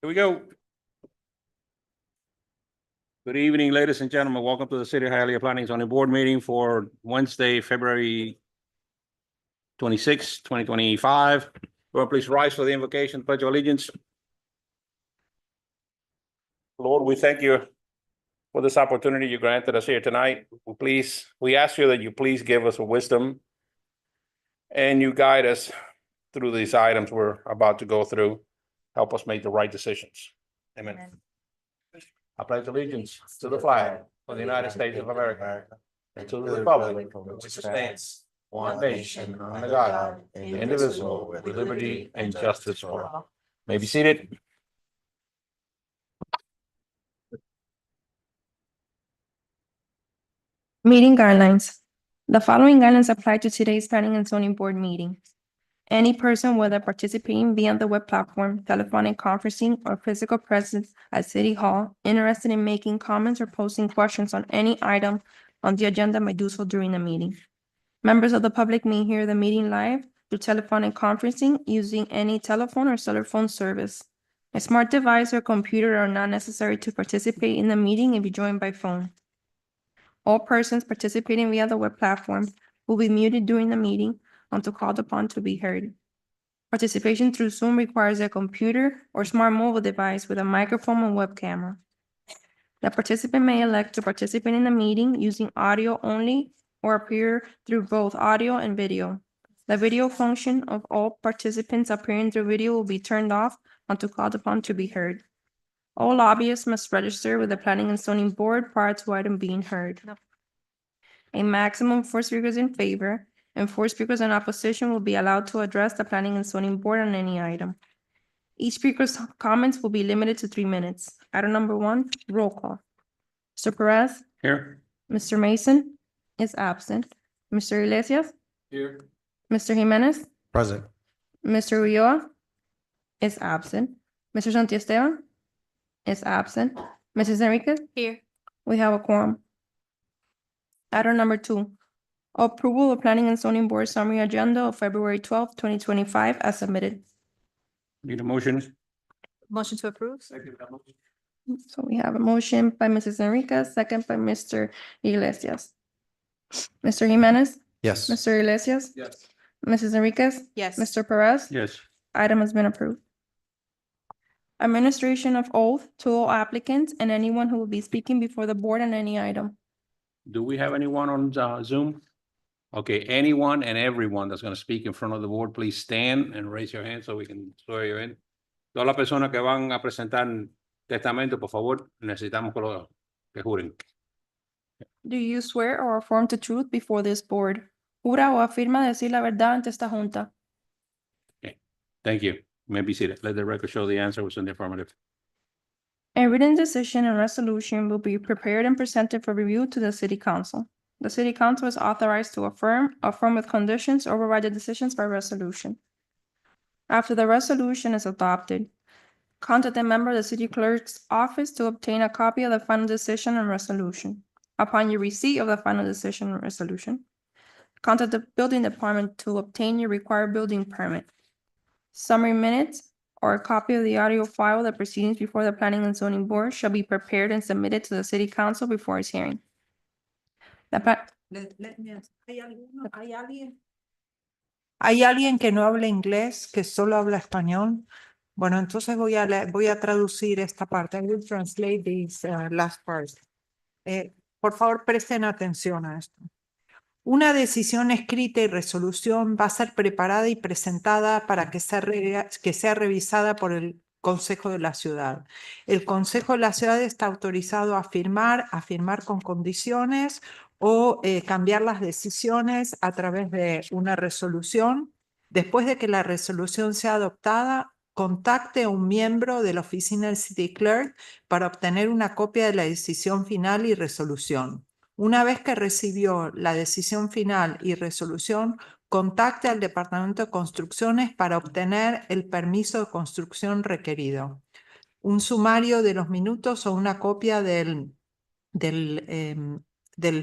Here we go. Good evening, ladies and gentlemen. Welcome to the City of Hialeah Planning and Zoning Board meeting for Wednesday, February 26, 2025. Lord, please rise for the invocation, pledge of allegiance. Lord, we thank you for this opportunity you granted us here tonight. We ask you that you please give us wisdom and you guide us through these items we're about to go through. Help us make the right decisions. Amen. I pledge allegiance to the flag of the United States of America and to the republic which stands one nation under God, indivisible, with liberty and justice for all. May be seated. Meeting guidelines. The following guidelines apply to today's Planning and Zoning Board meeting. Any person, whether participating via the web platform, telephonic conferencing, or physical presence at City Hall, interested in making comments or posing questions on any item on the agenda may do so during the meeting. Members of the public may hear the meeting live through telephonic conferencing using any telephone or cellular phone service. A smart device or computer are not necessary to participate in the meeting if you join by phone. All persons participating via the web platform will be muted during the meeting until called upon to be heard. Participation through Zoom requires a computer or smart mobile device with a microphone and web camera. The participant may elect to participate in the meeting using audio only or appear through both audio and video. The video function of all participants appearing through video will be turned off until called upon to be heard. All lobbyists must register with the Planning and Zoning Board prior to item being heard. A maximum of 4 speakers in favor and 4 speakers in opposition will be allowed to address the Planning and Zoning Board on any item. Each speaker's comments will be limited to 3 minutes. Item number 1, roll call. Mr. Perez? Here. Mr. Mason is absent. Mr. Iglesias? Here. Mr. Jimenez? Present. Mr. Ulloa is absent. Mr. Santiesteban is absent. Mrs. Enriquez? Here. We have a quorum. Item number 2, approval of Planning and Zoning Board summary agenda of February 12, 2025 as submitted. Need a motion? Motion to approve. So we have a motion by Mrs. Enriquez, second by Mr. Iglesias. Mr. Jimenez? Yes. Mr. Iglesias? Yes. Mrs. Enriquez? Yes. Mr. Perez? Yes. Item has been approved. Administration of oath to all applicants and anyone who will be speaking before the board on any item. Do we have anyone on Zoom? Okay, anyone and everyone that's going to speak in front of the board, please stand and raise your hand so we can swear you in. Todas las personas que van a presentar testamento, por favor, necesitamos que juren. Do you swear or affirm the truth before this board? ¿Jura o afirma decir la verdad ante esta junta? Okay, thank you. You may be seated. Let the record show the answer was in the affirmative. A written decision and resolution will be prepared and presented for review to the City Council. The City Council is authorized to affirm with conditions, or override the decisions by resolution. After the resolution is adopted, contact a member of the City Clerk's office to obtain a copy of the final decision and resolution. Upon your receipt of the final decision and resolution, contact the building department to obtain your required building permit. Summary minutes or a copy of the audio file of the proceedings before the Planning and Zoning Board shall be prepared and submitted to the City Council before its hearing. ¿Hay alguien que no habla inglés, que solo habla español? Bueno, entonces voy a traducir esta parte. I will translate this last part. Por favor, presten atención a esto. Una decisión escrita y resolución va a ser preparada y presentada para que sea revisada por el Consejo de la Ciudad. El Consejo de la Ciudad está autorizado a firmar con condiciones o cambiar las decisiones a través de una resolución. Después de que la resolución sea adoptada, contacte a un miembro de la oficina del City Clerk para obtener una copia de la decisión final y resolución. Una vez que recibió la decisión final y resolución, contacte al Departamento de Construcciones para obtener el permiso de construcción requerido. Un sumario de los minutos o una copia del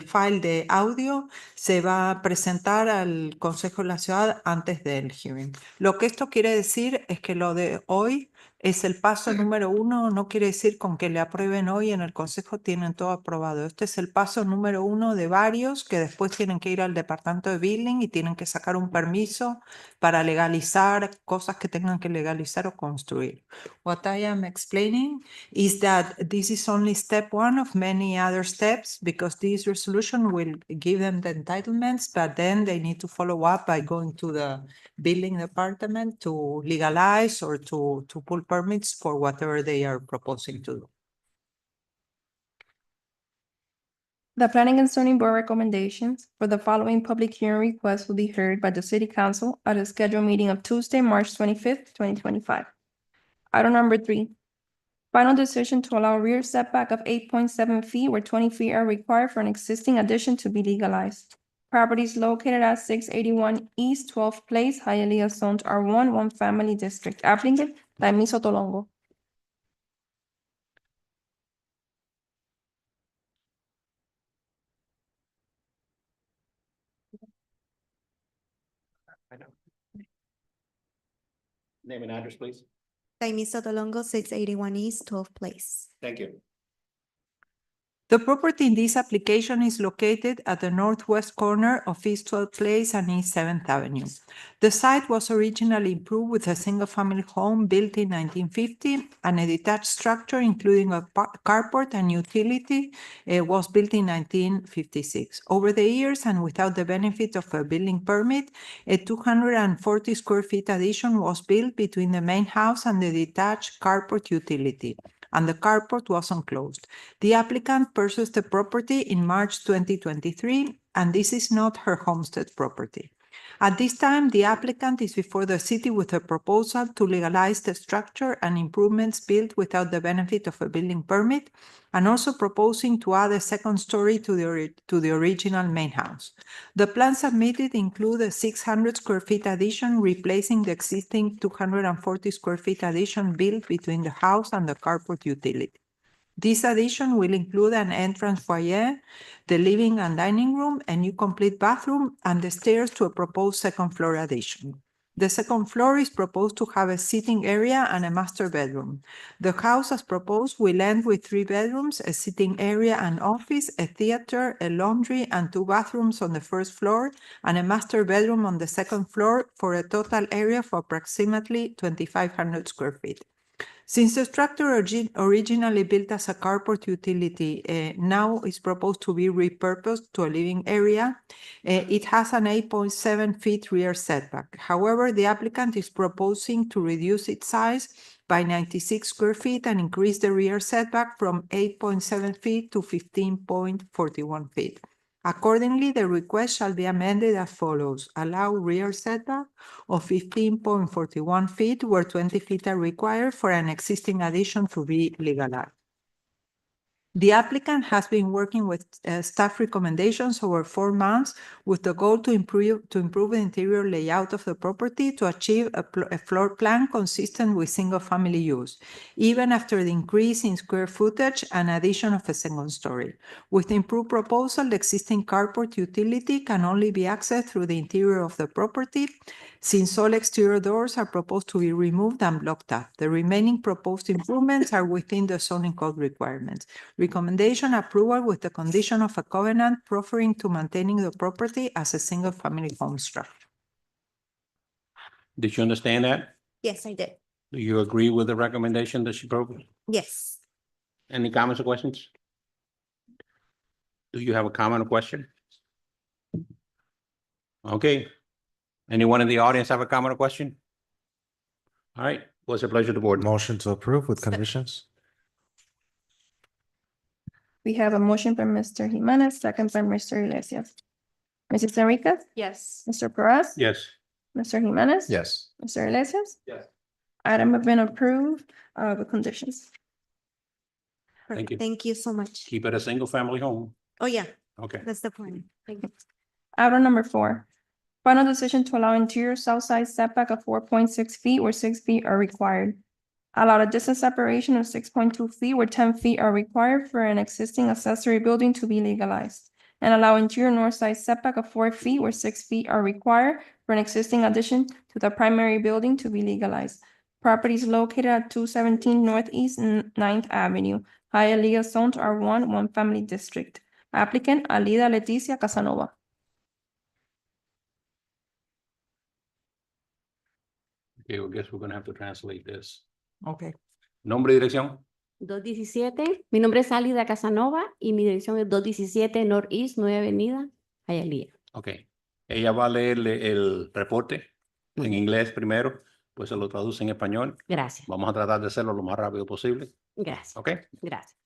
file de audio se va a presentar al Consejo de la Ciudad antes del hearing. Lo que esto quiere decir es que lo de hoy Es el paso número 1, no quiere decir con que le aprueben hoy en el consejo tienen todo aprobado. Este es el paso número 1 de varios que después tienen que ir al departamento de billing y tienen que sacar un permiso para legalizar cosas que tengan que legalizar o construir. What I am explaining is that this is only step 1 of many other steps because this resolution will give them the entitlements, but then they need to follow up by going to the building department to legalize or to pull permits for whatever they are proposing to do. The Planning and Zoning Board recommendations for the following public hearing requests will be heard by the City Council at a scheduled meeting of Tuesday, March 25th, 2025. Item number 3, final decision to allow rear setback of 8.7 feet where 20 feet are required for an existing addition to be legalized. Properties located at 681 East 12th Place, Hialeah, zoned R1, one family district. Applicant, Laimi Sotolongo. Name and address, please. Taimi Sotolongo, 681 East 12th Place. Thank you. The property in this application is located at the northwest corner of East 12th Place and East 7th Avenue. The site was originally improved with a single-family home built in 1950 and a detached structure including a carport and utility was built in 1956. Over the years and without the benefit of a building permit, a 240 square feet addition was built between the main house and the detached carport utility, and the carport was enclosed. The applicant purchased the property in March 2023, and this is not her homestead property. At this time, the applicant is before the city with a proposal to legalize the structure and improvements built without the benefit of a building permit, and also proposing to add a second story to the original main house. The plans submitted include a 600 square feet addition, replacing the existing 240 square feet addition built between the house and the carport utility. This addition will include an entrance foyer, the living and dining room, a new complete bathroom, and the stairs to a proposed second floor addition. The second floor is proposed to have a sitting area and a master bedroom. The house as proposed will end with 3 bedrooms, a sitting area and office, a theater, a laundry, and 2 bathrooms on the first floor, and a master bedroom on the second floor for a total area of approximately 2,500 square feet. Since the structure originally built as a carport utility now is proposed to be repurposed to a living area, it has an 8.7 feet rear setback. However, the applicant is proposing to reduce its size by 96 square feet and increase the rear setback from 8.7 feet to 15.41 feet. Accordingly, the request shall be amended as follows. Allow rear setback of 15.41 feet where 20 feet are required for an existing addition to be legalized. The applicant has been working with staff recommendations over 4 months with the goal to improve the interior layout of the property to achieve a floor plan consistent with single-family use, even after the increase in square footage and addition of a second story. With the improved proposal, the existing carport utility can only be accessed through the interior of the property, since all exterior doors are proposed to be removed and blocked up. The remaining proposed improvements are within the zoning code requirements. Recommendation approval with the condition of a covenant proffering to maintaining the property as a single-family home structure. Did you understand that? Yes, I did. Do you agree with the recommendation that she proposed? Yes. Any comments or questions? Do you have a comment or question? Okay. Anyone in the audience have a comment or question? All right, what's the pleasure of the board? Motion to approve with conditions? We have a motion by Mr. Jimenez, second by Mr. Iglesias. Mrs. Enriquez? Yes. Mr. Perez? Yes. Mr. Jimenez? Yes. Mr. Iglesias? Yes. Item have been approved with conditions. Thank you. Thank you so much. Keep it a single family home. Oh, yeah, Okay. that's the point. Thank you. Item number 4, final decision to allow interior south side setback of 4.6 feet where 6 feet are required. Allow a distance separation of 6.2 feet where 10 feet are required for an existing accessory building to be legalized. And allow interior north side setback of 4 feet where 6 feet are required for an existing addition to the primary building to be legalized. Property is located at 217 Northeast 9th Avenue, Hialeah Zone R1, One Family District. Applicant Alida Leticia Casanova. Okay, I guess we're gonna have to translate this. Okay. Nombre y dirección. 217, mi nombre es Alida Casanova y mi dirección es 217 Northeast 9 Avenida, Hialeah. Okay. Ella va a leerle el reporte en Ujú. inglés primero, pues se lo traduce en español. Gracias, Vamos a tratar de hacerlo lo más rápido posible. gracias, Okay. gracias.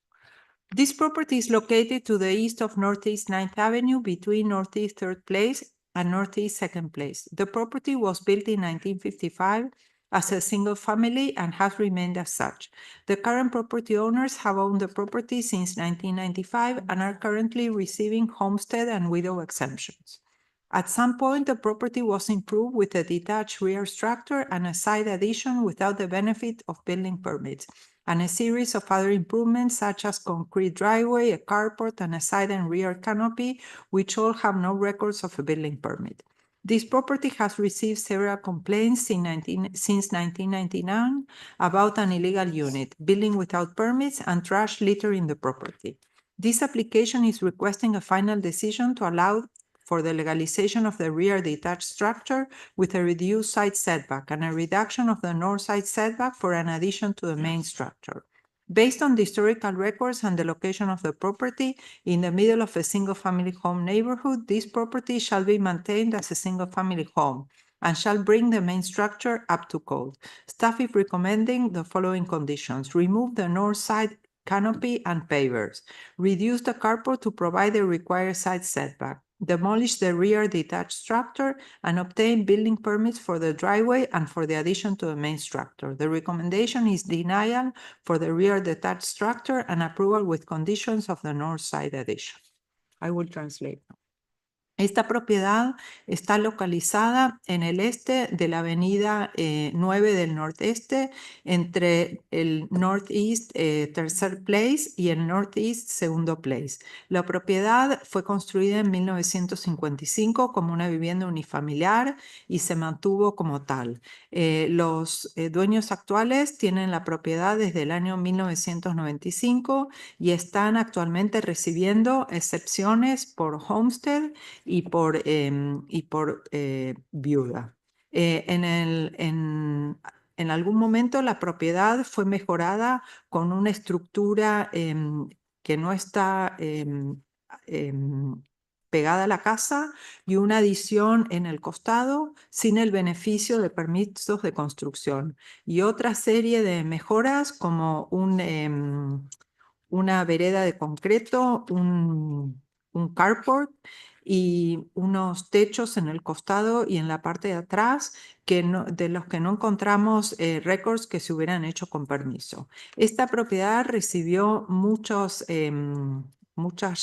This property is located to the east of Northeast 9th Avenue between Northeast 3rd Place and Northeast 2nd Place. The property was built in 1955 as a single family and has remained as such. The current property owners have owned the property since 1995 and are currently receiving homestead and widow exemptions. At some point, the property was improved with a detached rear structure and a side addition without the benefit of building permits, and a series of other improvements such as concrete driveway, a carport, and a side and rear canopy, which all have no records of a building permit. This property has received several complaints since 1999 about an illegal unit, building without permits, and trash littering the property. This application is requesting a final decision to allow for the legalization of the rear detached structure with a reduced side setback and a reduction of the north side setback for an addition to the main structure. Based on the historical records and the location of the property in the middle of a single-family home neighborhood, this property shall be maintained as a single-family home and shall bring the main structure up to code. Staff is recommending the following conditions: remove the north side canopy and pavers, reduce the carport to provide the required side setback, demolish the rear detached structure, and obtain building permits for the driveway and for the addition to the main structure. The recommendation is denial for the rear detached structure and approval with conditions of the north side addition. I will translate. Esta propiedad está localizada en el este de la avenida 9 del Nordeste, entre el Northeast Tercer Place y el Northeast Segundo Place. La propiedad fue construida en 1955 como una vivienda unifamiliar y se mantuvo como tal. Los dueños actuales tienen la propiedad desde el año 1995 y están actualmente recibiendo excepciones por homestead y por viuda. En algún momento la propiedad fue mejorada con una estructura que no está pegada a la casa y una adición en el costado sin el beneficio de permisos de construcción, y otra serie de mejoras como una vereda de concreto, un carport y unos techos en el costado y en la parte de atrás de los que no encontramos récords que se hubieran hecho con permiso. Esta propiedad recibió muchos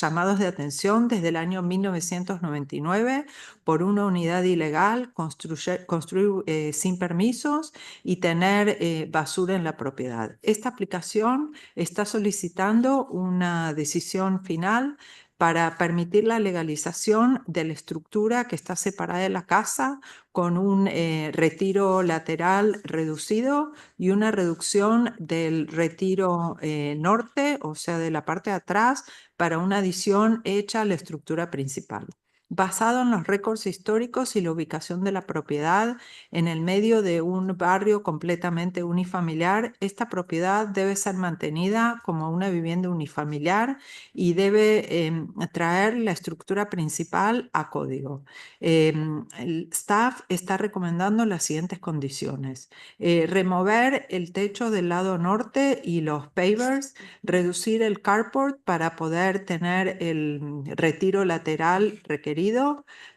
llamados de atención desde el año 1999 por una unidad ilegal, construir sin permisos y tener basura en la propiedad. Esta aplicación está solicitando una decisión final para permitir la legalización de la estructura que está separada de la casa con un retiro lateral reducido y una reducción del retiro norte, o sea, de la parte de atrás, para una adición hecha a la estructura principal. Basado en los récords históricos y la ubicación de la propiedad en el medio de un barrio completamente unifamiliar, esta propiedad debe ser mantenida como una vivienda unifamiliar y debe traer la estructura principal a código. El staff está recomendando las siguientes condiciones: remover el techo del lado norte y los pavers, reducir el carport para poder tener el retiro lateral requerido,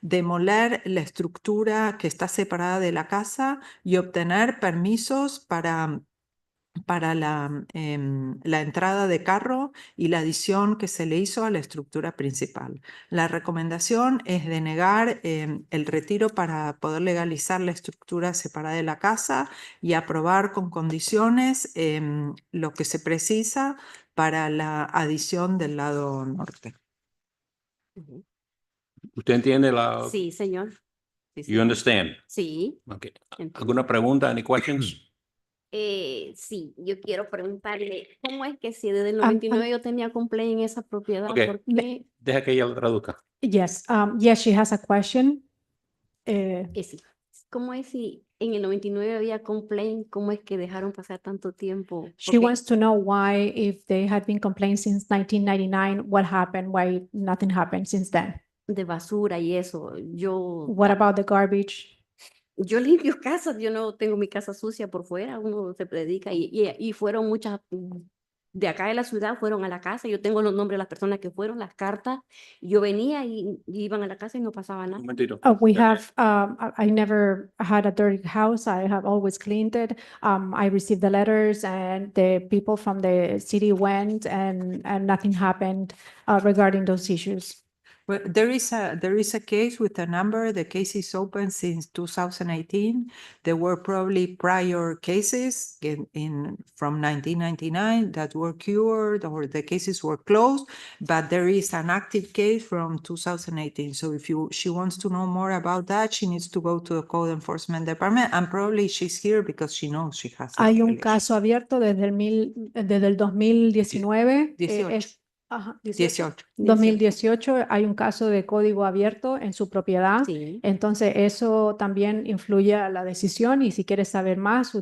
demoler la estructura que está separada de la casa y obtener permisos para la entrada de carro y la adición que se le hizo a la estructura principal. La recomendación es denegar el retiro para poder legalizar la estructura separada de la casa y aprobar con condiciones lo que se precisa para la adición del lado norte. Ujú. ¿Usted entiende la? Sí, señor. Sí, You señor. understand? Sí. Okay. entiendo. ¿Alguna pregunta? Any questions? Sí, yo quiero preguntarle, ¿cómo es que si desde el Um, 99 yo tenía complaint en esa propiedad? Ok. ¿Por qué? Deja que ella lo traduzca. Yes, yes, she has a question. Sí. ¿Cómo es si en el 99 había complaint? ¿Cómo es que dejaron pasar tanto tiempo? She Porque wants to know why, if they had been complaining since 1999, what happened, why nothing happened since then. de basura y eso, What about the garbage? yo limpio casas, yo no tengo mi casa sucia por fuera, uno se predica y fueron muchas de acá de la ciudad, fueron a la casa, yo tengo los nombres de las personas que fueron, las cartas, yo venía y iban a la casa y no pasaba Un nada. momentito. We have, I never had a dirty house. I have always cleaned it. I received the letters and the people from the city went and nothing happened regarding those issues. Well, there is a case with a number. The case is open since 2018. There were probably prior cases from 1999 that were cured or the cases were closed, but there is an active case from 2018. So if she wants to know more about that, she needs to go to the Code Enforcement Department, and probably she's here because she knows she has. a Hay un violation. caso abierto desde el 2019. 18. Ajá, 18. 2018 hay un caso de código abierto en su propiedad. Sí. Entonces eso también influye a la decisión y si quieres saber más,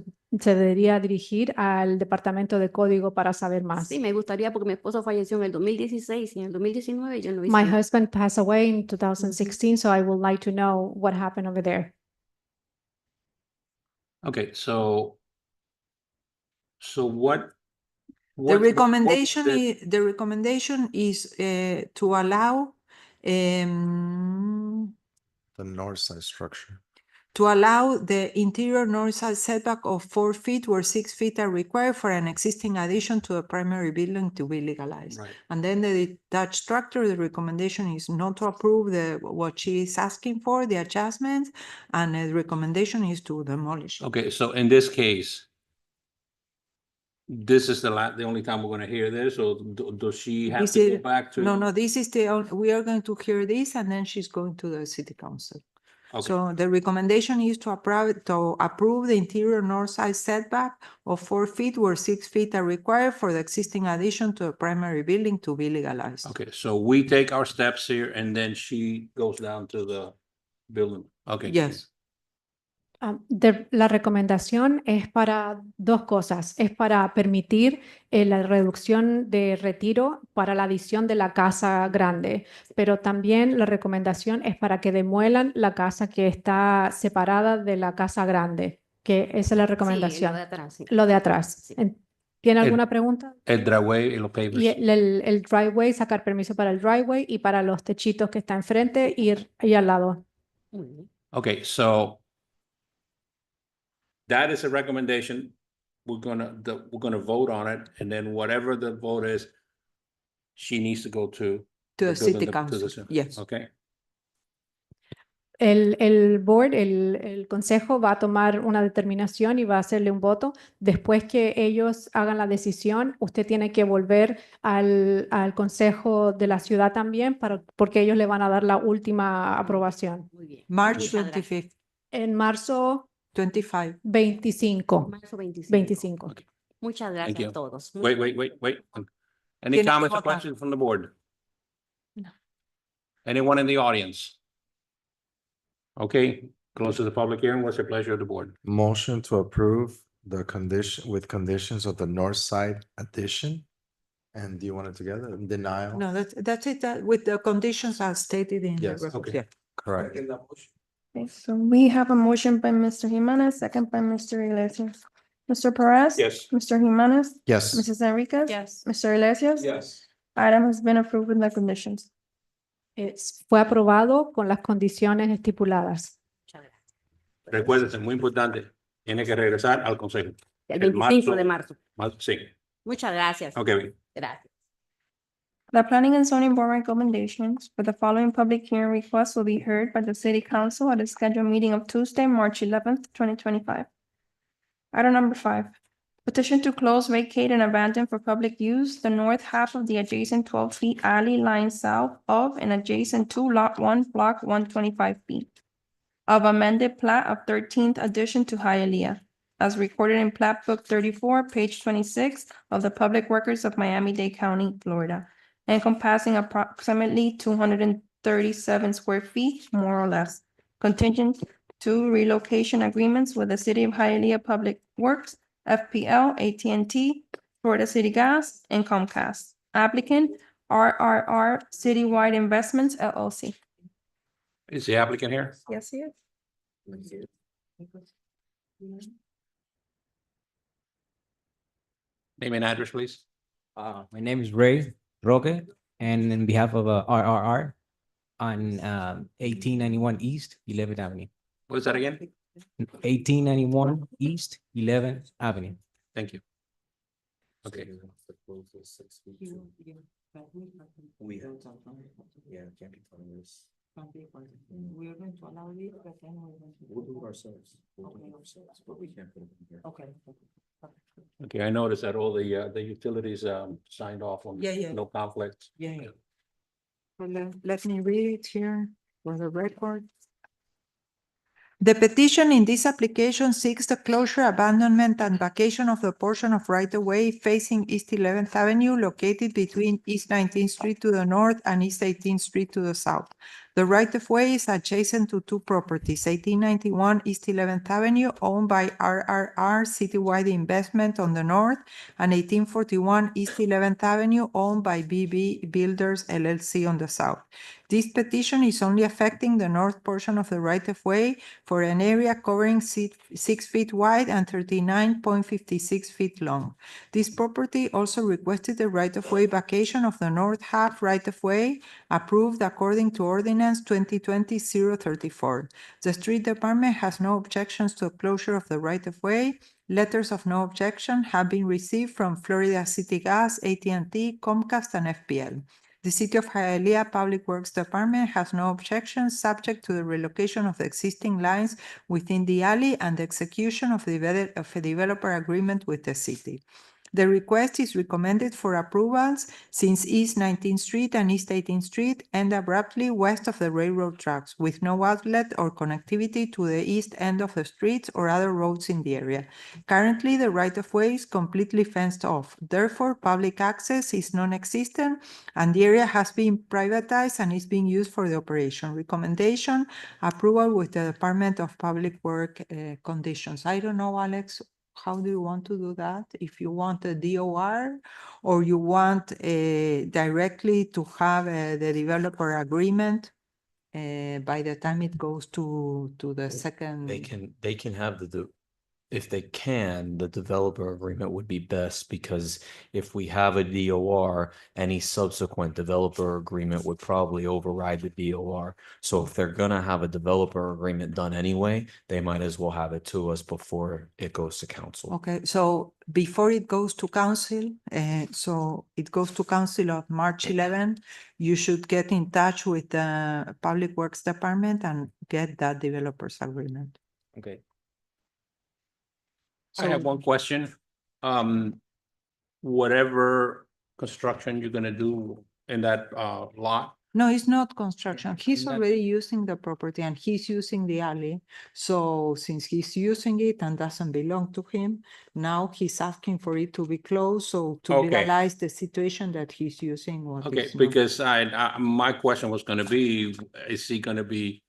se debería dirigir al departamento de código para saber más. Sí, me gustaría porque mi esposo falleció en el 2016 y en el 2019 yo no hice My nada. husband passed away in 2016, so I would like to know what happened over there. Okay, so what? The what recommendation is is to allow The north side structure. the interior north side setback of 4 feet where 6 feet are required for an existing addition to a primary building to be legalized. Right. And then the detached structure, the recommendation is not to approve what she is asking for, the adjustments, and the recommendation is to demolish. Okay, so in this case, this is the only time we're gonna hear this, or does she have This to go is- back to? No, this is we are going to hear this and then she's going to the city council. Okay, So the recommendation is to approve the interior north side setback of 4 feet where 6 feet are required for the existing addition to a primary building to be legalized. okay, so we take our steps here and then she goes down to the building. Okay. Yes. La recomendación es para dos cosas. Es para permitir la reducción de retiro para la adición de la casa grande, pero también la recomendación es para que demuelan la casa que está separada de la casa grande, que esa es la Sí, recomendación. lo de atrás. Sí. Lo de atrás. Sí. El- ¿Tiene alguna pregunta? El driveway y los pavers. Y el driveway, sacar permiso para el driveway y para los techitos que está enfrente y al lado. Muy bien. Okay, so that is a recommendation. We're gonna vote on it, and then whatever the vote is, she needs to go to. To the city building to council, the- yes. Okay, El board, el consejo va a tomar una determinación y va a hacerle un voto. Después que ellos hagan la decisión, usted tiene que volver al consejo de la ciudad también porque ellos le van a dar la última aprobación. Muy bien. March Muchas gracias. 25th, En marzo 25. 25. Marzo 25. 25. Okay. Muchas gracias you. a todos. wait. Any Tiene que comments or votar. questions from the board? No. Anyone in the audience? Okay, close to the public hearing. What's the pleasure of the board? Motion to approve the condition with conditions of the north side addition. And do you want it together? Denial? No, that's it, with the conditions as stated in the Yes, report, okay. yeah. Correct. Okay, so we have a motion by Mr. Jimenez, second by Mr. Iglesias. Mr. Perez? Yes. Mr. Jimenez? Yes. Mrs. Enriquez? Yes. Mr. Iglesias? Yes. Item has been approved with the conditions. Fue aprobado con las condiciones estipuladas. Muchas gracias. Recuérdese, muy importante, tiene que regresar al consejo. El El 25 de marzo. Sí, Muchas gracias. okay. Gracias. The Planning and Zoning Board recommendations for the following public hearing requests will be heard by the City Council at a scheduled meeting of Tuesday, March 11th, 2025. Item number 5, petition to close, vacate, and abandon for public use the north half of the adjacent 12-feet alley lying south of and adjacent to Lot 1, Block 125B of amended plat of 13th addition to Hialeah, as recorded in Plat Book 34, page 26 of the Public Records of Miami-Dade County, Florida, encompassing approximately 237 square feet, more or less, contingent to relocation agreements with the City of Hialeah Public Works, FPL, AT&T, Florida City Gas, and Comcast. Applicant, RRR Citywide Investments, LLC. Is the applicant here? Yes, he is. Name and address, please. My name is Ray Roque, and in behalf of RRR on 1891 East 11th Avenue. What is that again? 1891 East 11th Avenue. Thank you. Okay. We have. Yeah, can't be telling this. We are going to allow it, but then we're going to. We'll do it ourselves. We'll do it ourselves, but we can't put it in here. Okay. Okay, I noticed that all the utilities signed off on. Yeah, yeah. No conflicts. Yeah. Well, let me read it here for the record. The petition in this application seeks the closure, abandonment, and vacation of the portion of right-of-way facing East 11th Avenue located between East 19th Street to the north and East 18th Street to the south. The right-of-way is adjacent to two properties, 1891 East 11th Avenue, owned by RRR Citywide Investment on the north, and 1841 East 11th Avenue, owned by BB Builders LLC on the south. This petition is only affecting the north portion of the right-of-way for an area covering 6 feet wide and 39.56 feet long. This property also requested the right-of-way vacation of the north half right-of-way approved according to Ordinance 2020-034. The street department has no objections to the closure of the right-of-way. Letters of no objection have been received from Florida City Gas, AT&T, Comcast, and FPL. The City of Hialeah Public Works Department has no objections subject to the relocation of the existing lines within the alley and the execution of a developer agreement with the city. The request is recommended for approvals since East 19th Street and East 18th Street end abruptly west of the railroad tracks with no outlet or connectivity to the east end of the streets or other roads in the area. Currently, the right-of-way is completely fenced off. Therefore, public access is non-existent and the area has been privatized and is being used for the operation. Recommendation, approval with the Department of Public Work conditions. I don't know, Alex, how do you want to do that? If you want a DOR or you want directly to have the developer agreement by the time it goes to the second. They can have if they can, the developer agreement would be best, because if we have a DOR, any subsequent developer agreement would probably override the DOR. So if they're gonna have a developer agreement done anyway, they might as well have it to us before it goes to council. Okay, so before it goes to council, so it goes to council on March 11, you should get in touch with the Public Works Department and get that developer's agreement. Okay. I have one question. Whatever construction you're gonna do in that lot, No, it's not construction. He's And that- already using the property and he's using the alley. So since he's using it and doesn't belong to him, now he's asking for it to be closed, so to Okay. legalize the situation that he's using what okay, is not. because my question was gonna be, is he gonna be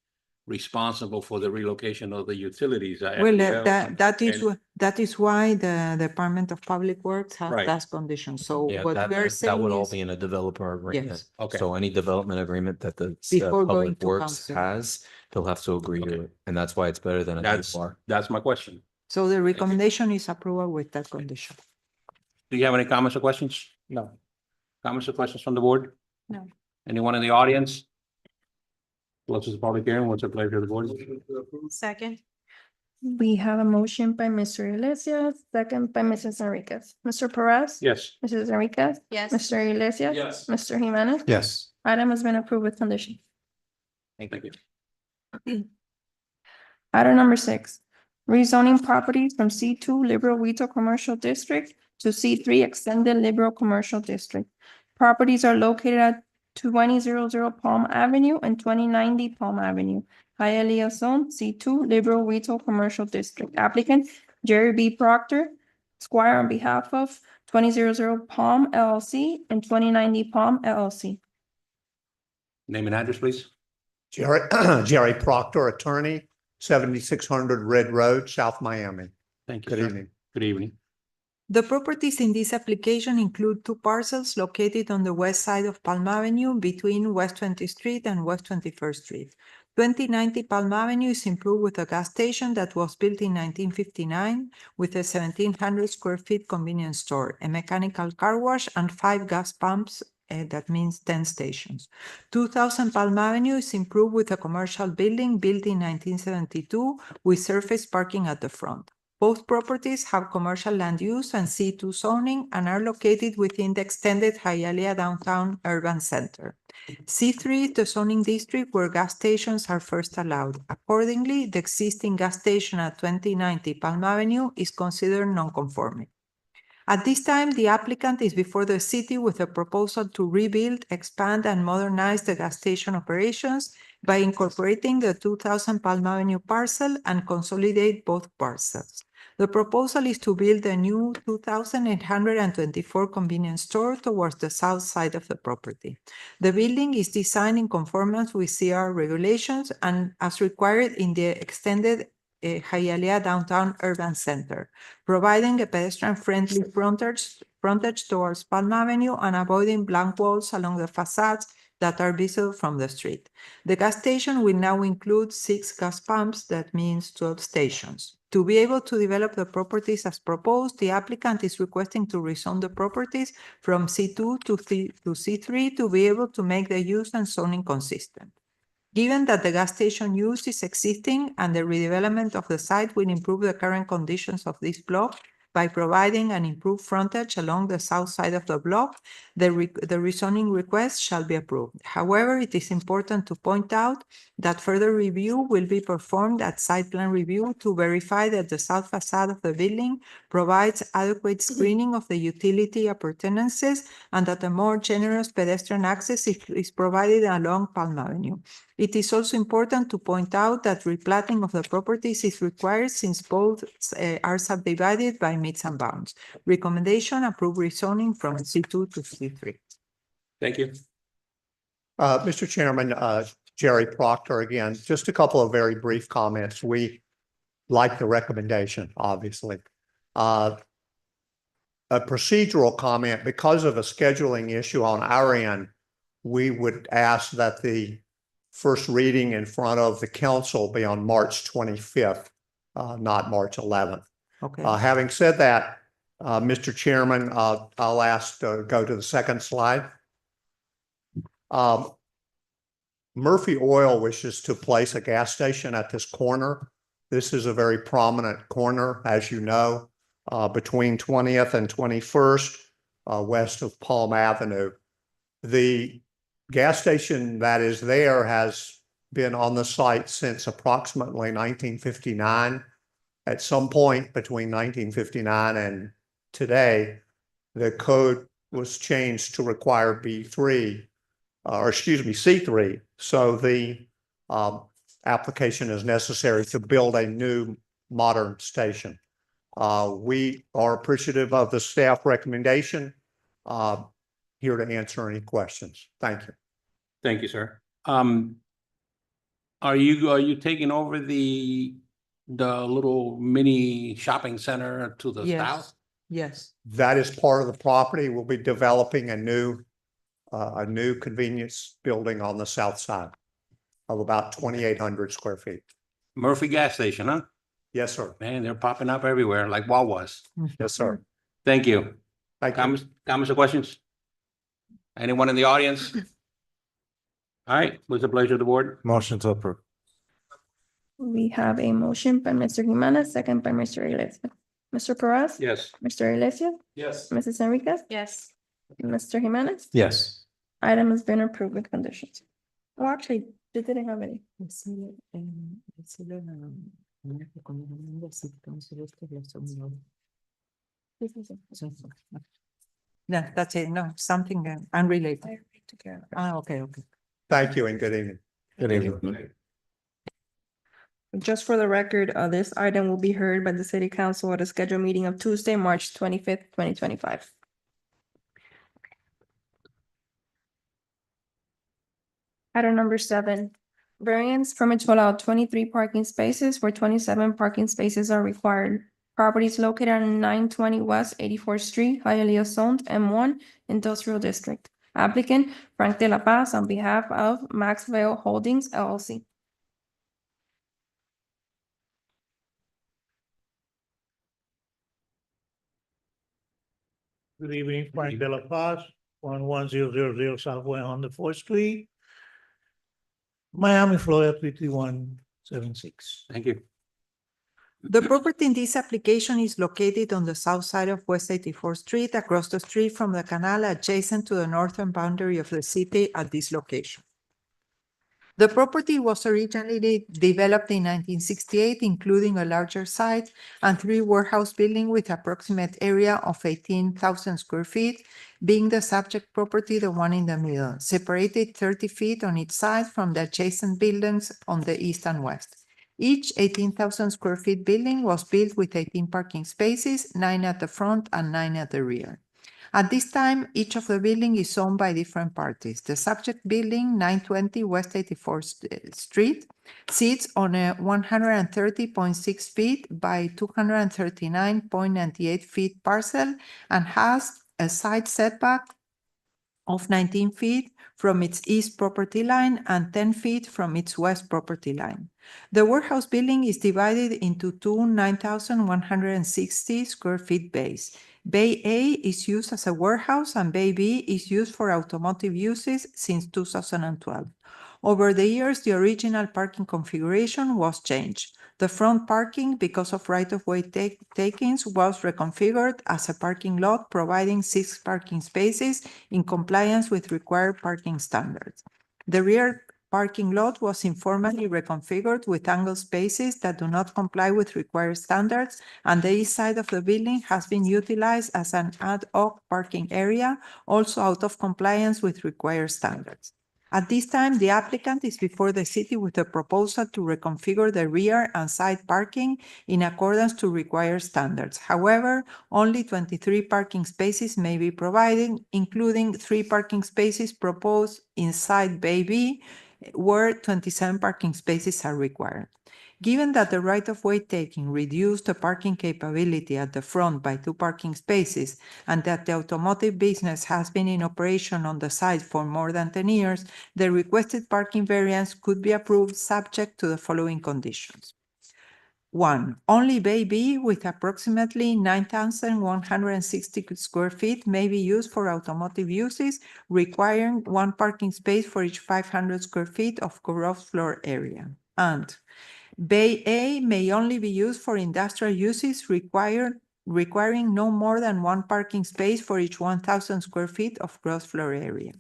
responsible for the relocation of the utilities? Well, And- that is why the Department of Public Works has Right. that condition. So Yeah, what that we are that saying would all is, be in a developer agreement. yes, Okay. So any development agreement that the Before going Public to Works council. has, they'll have to agree to Okay. it, and that's why it's better than a That's, DOR. that's my question. so the recommendation is approval with that condition. Do you have any comments or questions? No. Comments or questions from the board? No. Anyone in the audience? Closes the public hearing. What's the pleasure of the board? Second. We have a motion by Mr. Iglesias, second by Mrs. Enriquez. Mr. Perez? Yes. Mrs. Enriquez? Yes. Mr. Iglesias? Yes. Mr. Jimenez? Yes. Item has been approved with condition. Thank you. Item number 6, rezoning properties from C2 Liberal Retail Commercial District to C3 Extended Liberal Commercial District. Properties are located at 2000 Palm Avenue and 2090 Palm Avenue. Hialeah Zone, C2 Liberal Retail Commercial District. Applicant Jerry B. Proctor, Squire on behalf of 2000 Palm LLC and 2090 Palm LLC. Name and address, please. Jerry, Jerry Proctor, attorney, 7600 Red Road, South Miami. Thank you, Good sir. evening. Good evening. The properties in this application include two parcels located on the west side of Palm Avenue between West 20th Street and West 21st Street. 2090 Palm Avenue is improved with a gas station that was built in 1959 with a 1,700 square feet convenience store, a mechanical car wash, and 5 gas pumps. That means 10 stations. 2000 Palm Avenue is improved with a commercial building built in 1972 with surface parking at the front. Both properties have commercial land use and C2 zoning and are located within the extended Hialeah Downtown Urban Center. C3 is the zoning district where gas stations are first allowed. Accordingly, the existing gas station at 2090 Palm Avenue is considered non-conforming. At this time, the applicant is before the city with a proposal to rebuild, expand, and modernize the gas station operations by incorporating the 2000 Palm Avenue parcel and consolidate both parcels. The proposal is to build a new 2,824 convenience store towards the south side of the property. The building is designed in conformance with CR regulations and as required in the extended Hialeah Downtown Urban Center, providing a pedestrian-friendly frontage towards Palm Avenue and avoiding blank walls along the facades that are visible from the street. The gas station will now include 6 gas pumps, that means 12 stations. To be able to develop the properties as proposed, the applicant is requesting to rezone the properties from C2 to C3 to be able to make the use and zoning consistent. Given that the gas station use is existing and the redevelopment of the site will improve the current conditions of this block by providing an improved frontage along the south side of the block, the rezoning request shall be approved. However, it is important to point out that further review will be performed at site plan review to verify that the south facade of the building provides adequate screening of the utility appurtenances and that a more generous pedestrian access is provided along Palm Avenue. It is also important to point out that replatting of the properties is required since both are subdivided by meets and bounds. Recommendation: approve rezoning from C2 to C3. Thank you. Mr. Chairman, Jerry Proctor again, just a couple of very brief comments. We like the recommendation, obviously. A procedural comment, because of a scheduling issue on our end, we would ask that the first reading in front of the council be on March 25th, not March 11th. Okay. Having said that, Mr. Chairman, I'll ask to go to the second slide. Murphy Oil wishes to place a gas station at this corner. This is a very prominent corner, as you know, between 20th and 21st, west of Palm Avenue. The gas station that is there has been on the site since approximately 1959. At some point between 1959 and today, the code was changed to require C3. So the application is necessary to build a new modern station. We are appreciative of the staff recommendation. Here to answer any questions. Thank you. Thank you, sir. Are you taking over the little mini shopping center to the Yes. south? Yes. That is part of the property. We'll be developing a new convenience building on the south side of about 2,800 square feet. Murphy gas station, huh? Yes, sir. Man, they're popping up everywhere like Wawa's. Yes, sir. Thank you. Thank you. Comments or questions? Anyone in the audience? All right, what's the pleasure of the board? Motion to approve. We have a motion by Mr. Jimenez, second by Mr. Iglesias. Mr. Perez? Yes. Mr. Iglesias? Yes. Mrs. Enriquez? Yes. Mr. Jimenez? Yes. Item has been approved with conditions. Oh, actually, they didn't have any. No, that's it. No, something unrelated. Okay, okay. Thank you and good evening. Good evening. Just for the record, this item will be heard by the city council at a scheduled meeting of Tuesday, March 25th, 2025. Item number 7, variance permit to allow 23 parking spaces where 27 parking spaces are required. Properties located on 920 West 84th Street, Hialeah zoned M1 Industrial District. Applicant Frank De La Paz on behalf of Maxwell Holdings LLC. Good evening, Frank De La Paz, 11000 Southwest 104th Street, Miami, Florida, 33176. Thank you. The property in this application is located on the south side of West 84th Street, across the street from the canal, adjacent to the northern boundary of the city at this location. The property was originally developed in 1968, including a larger site and 3 warehouse buildings with approximate area of 18,000 square feet, being the subject property the one in the middle, separated 30 feet on each side from the adjacent buildings on the east and west. Each 18,000 square feet building was built with 18 parking spaces, 9 at the front and 9 at the rear. At this time, each of the buildings is owned by different parties. The subject building, 920 West 84th Street, sits on a 130.6 feet by 239.98 feet parcel and has a side setback of 19 feet from its east property line and 10 feet from its west property line. The warehouse building is divided into 2 9,160 square feet bays. Bay A is used as a warehouse and Bay B is used for automotive uses since 2012. Over the years, the original parking configuration was changed. The front parking, because of right-of-way takings, was reconfigured as a parking lot, providing 6 parking spaces in compliance with required parking standards. The rear parking lot was informally reconfigured with angled spaces that do not comply with required standards, and the east side of the building has been utilized as an ad hoc parking area, also out of compliance with required standards. At this time, the applicant is before the city with a proposal to reconfigure the rear and side parking in accordance to required standards. However, only 23 parking spaces may be provided, including 3 parking spaces proposed inside Bay B, where 27 parking spaces are required. Given that the right-of-way taking reduced the parking capability at the front by 2 parking spaces and that the automotive business has been in operation on the site for more than 10 years, the requested parking variance could be approved subject to the following conditions. 1. Only Bay B with approximately 9,160 square feet may be used for automotive uses, requiring 1 parking space for each 500 square feet of gross floor area. And Bay A may only be used for industrial uses, requiring no more than 1 parking space for each 1,000 square feet of gross floor area.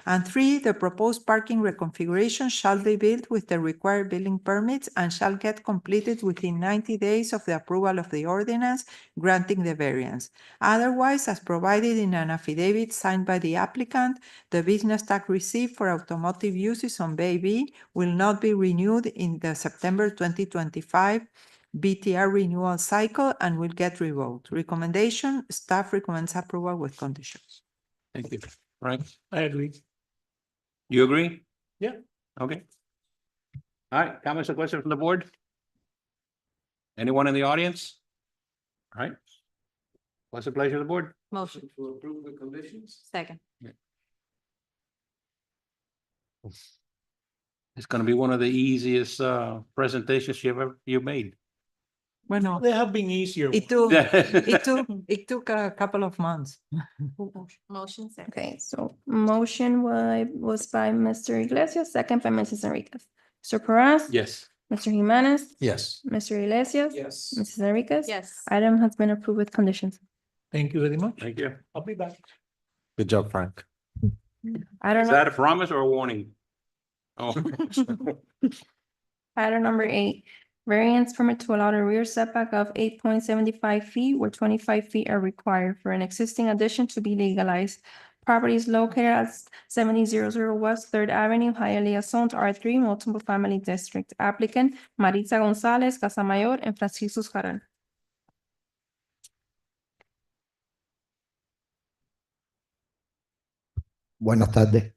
And 3, the proposed parking reconfiguration shall be built with the required building permits and shall get completed within 90 days of the approval of the ordinance granting the variance. Otherwise, as provided in an affidavit signed by the applicant, the business tax received for automotive uses on Bay B will not be renewed in the September 2025 BTR renewal cycle and will get revoked. Recommendation, staff recommends approval with conditions. Thank you. Frank, I agree. you agree? Yeah. Okay. All right, comments or questions from the board? Anyone in the audience? All right. What's the pleasure of the board? Motion. To approve the conditions? Second. It's gonna be one of the easiest presentations you've made. Bueno, They have been easier. it took a couple of months. Motion second. Okay, so motion was by Mr. Iglesias, second by Mrs. Enriquez. Mr. Perez? Yes. Mr. Jimenez? Yes. Mr. Iglesias? Yes. Mrs. Enriquez? Yes. Item has been approved with conditions. Thank you very much. Thank you. I'll be back. Good job, Frank. Item Is that a promise or a warning? Oh. Item number 8, variance permit to allow a rear setback of 8.75 feet where 25 feet are required for an existing addition to be legalized. Property is located at 7000 West Third Avenue, Hialeah, zoned R3, multiple family district. Applicant Maritza Gonzalez, Casamayor, and Francisco Jaran. Buenas tardes,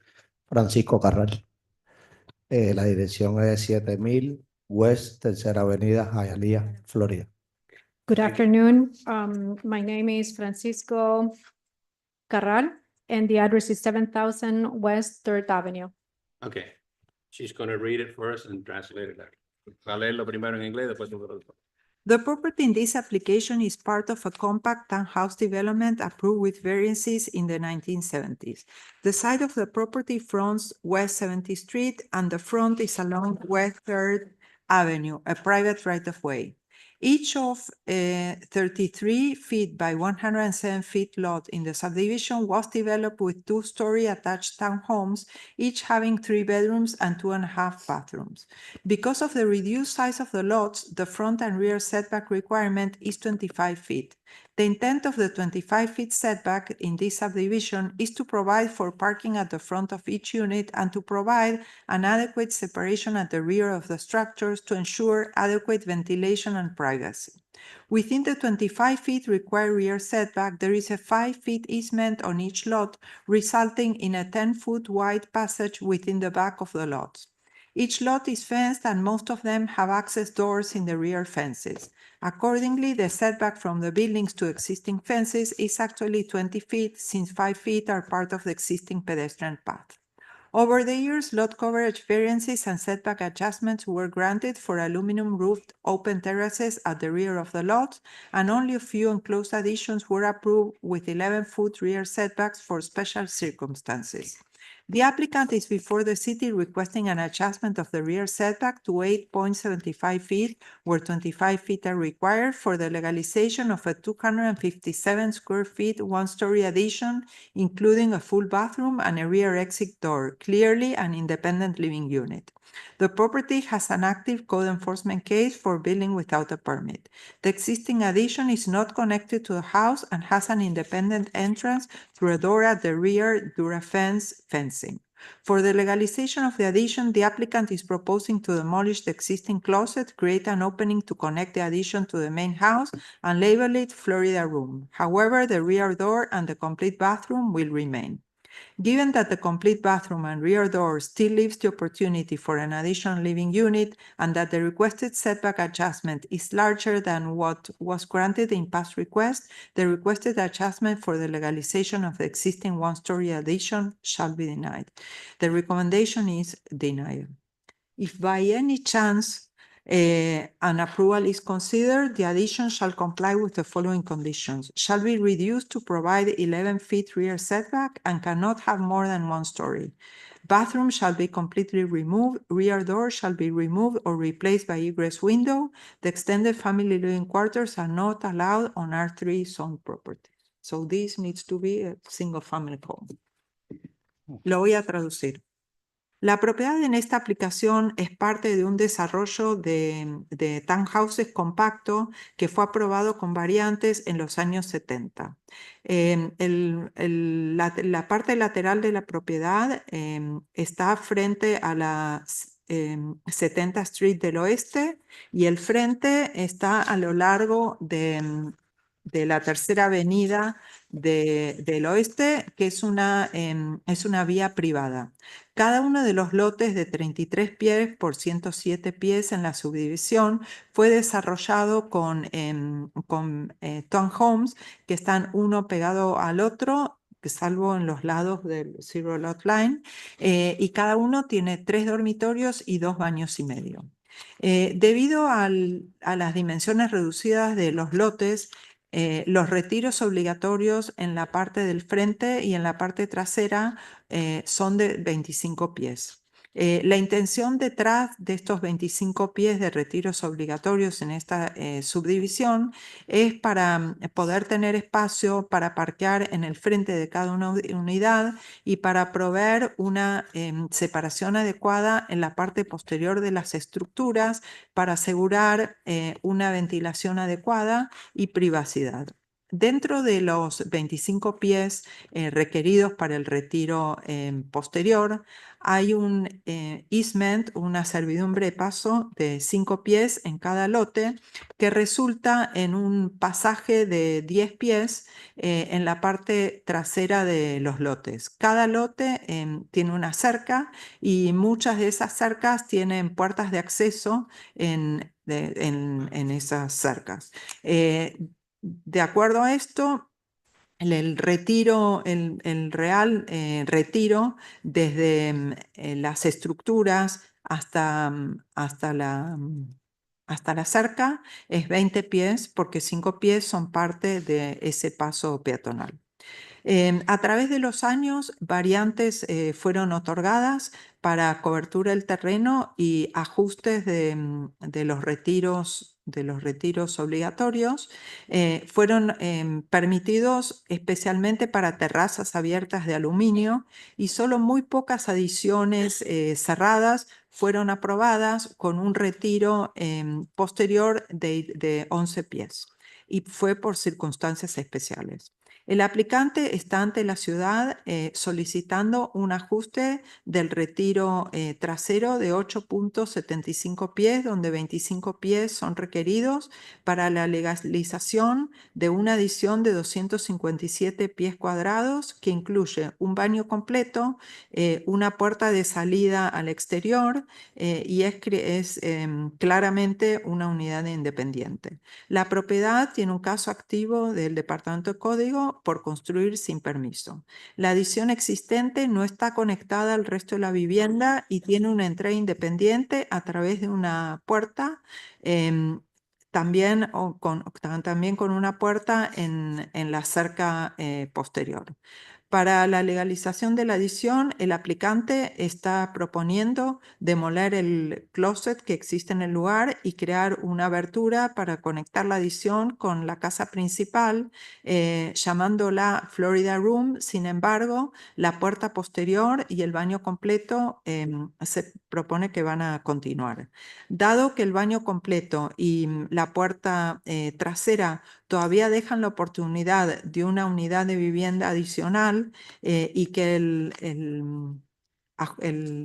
Francisco Carral. La dirección es 7000 West Tercera Avenida, Hialeah, Florida. Good afternoon. My name is Francisco Carral, and the address is 7000 West Third Avenue. Okay. She's gonna read it first and translate it. Va a leerlo primero en inglés, después en traductor. The property in this application is part of a compact townhouse development approved with variances in the 1970s. The side of the property fronts West 70th Street and the front is along West 3rd Avenue, a private right-of-way. Each of 33 feet by 107 feet lot in the subdivision was developed with two-story attached townhomes, each having 3 bedrooms and 2.5 bathrooms. Because of the reduced size of the lots, the front and rear setback requirement is 25 feet. The intent of the 25 feet setback in this subdivision is to provide for parking at the front of each unit and to provide an adequate separation at the rear of the structures to ensure adequate ventilation and privacy. Within the 25 feet required rear setback, there is a 5 feet easement on each lot, resulting in a 10-foot wide passage within the back of the lots. Each lot is fenced and most of them have access doors in the rear fences. Accordingly, the setback from the buildings to existing fences is actually 20 feet, since 5 feet are part of the existing pedestrian path. Over the years, lot coverage variances and setback adjustments were granted for aluminum roofed open terraces at the rear of the lots, and only a few enclosed additions were approved with 11-foot rear setbacks for special circumstances. The applicant is before the city requesting an adjustment of the rear setback to 8.75 feet, where 25 feet are required, for the legalization of a 257 square feet one-story addition, including a full bathroom and a rear exit door, clearly an independent living unit. The property has an active code enforcement case for building without a permit. The existing addition is not connected to the house and has an independent entrance through a door at the rear Durafence fencing. For the legalization of the addition, the applicant is proposing to demolish the existing closet, create an opening to connect the addition to the main house, and label it Florida Room. However, the rear door and the complete bathroom will remain. Given that the complete bathroom and rear door still leaves the opportunity for an additional living unit and that the requested setback adjustment is larger than what was granted in past requests, the requested adjustment for the legalization of the existing one-story addition shall be denied. The recommendation is denial. If by any chance an approval is considered, the addition shall comply with the following conditions. Shall be reduced to provide 11 feet rear setback and cannot have more than 1 story. Bathroom shall be completely removed. Rear door shall be removed or replaced by egress window. The extended family living quarters are not allowed on R3 zone property. So this needs to be a single family home. Lo voy a traducir. La propiedad en esta aplicación es parte de un desarrollo de townhouses compacto que fue aprobado con variantes en los años 70. La parte lateral de la propiedad está frente a la 70th Street del Oeste y el frente está a lo largo de la tercera avenida del Oeste, que es una vía privada. Cada uno de los lotes de 33 pies por 107 pies en la subdivisión fue desarrollado con townhomes que están uno pegado al otro, salvo en los lados del Zero Lot Line, y cada uno tiene 3 dormitorios y 2 baños y medio. Debido a las dimensiones reducidas de los lotes, los retiros obligatorios en la parte del frente y en la parte trasera son de 25 pies. La intención detrás de estos 25 pies de retiros obligatorios en esta subdivisión es para poder tener espacio para parquear en el frente de cada unidad y para proveer una separación adecuada en la parte posterior de las estructuras para asegurar una ventilación adecuada y privacidad. Dentro de los 25 pies requeridos para el retiro posterior, hay un easement, una servidumbre de paso de 5 pies en cada lote, que resulta en un pasaje de 10 pies en la parte trasera de los lotes. Cada lote tiene una cerca y muchas de esas cercas tienen puertas de acceso en esas cercas. De acuerdo a esto, el retiro, el real retiro desde las estructuras hasta la cerca es 20 pies, porque 5 pies son parte de ese paso peatonal. A través de los años, variantes fueron otorgadas para cobertura del terreno y ajustes de los retiros obligatorios. Fueron permitidos especialmente para terrazas abiertas de aluminio y solo muy pocas adiciones cerradas fueron aprobadas con un retiro posterior de 11 pies y fue por circunstancias especiales. El aplicante está ante la ciudad solicitando un ajuste del retiro trasero de 8.75 pies, donde 25 pies son requeridos para la legalización de una adición de 257 pies cuadrados que incluye un baño completo, una puerta de salida al exterior y es claramente una unidad independiente. La propiedad tiene un caso activo del Departamento de Código por construir sin permiso. La adición existente no está conectada al resto de la vivienda y tiene una entrada independiente a través de una puerta, también con una puerta en la cerca posterior. Para la legalización de la adición, el aplicante está proponiendo demoler el closet que existe en el lugar y crear una abertura para conectar la adición con la casa principal, llamándola Florida Room. Sin embargo, la puerta posterior y el baño completo se propone que van a continuar. Dado que el baño completo y la puerta trasera todavía dejan la oportunidad de una unidad de vivienda adicional y que el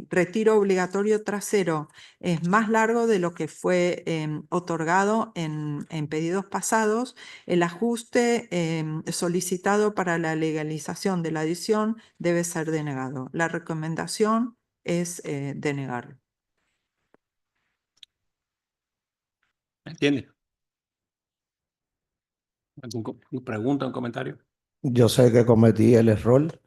retiro obligatorio trasero es más largo de lo que fue otorgado en pedidos pasados, el ajuste solicitado para la legalización de la adición debe ser denegado. La recomendación es denegarlo. ¿Entiende? ¿Alguna pregunta, un comentario? Yo sé que cometí el error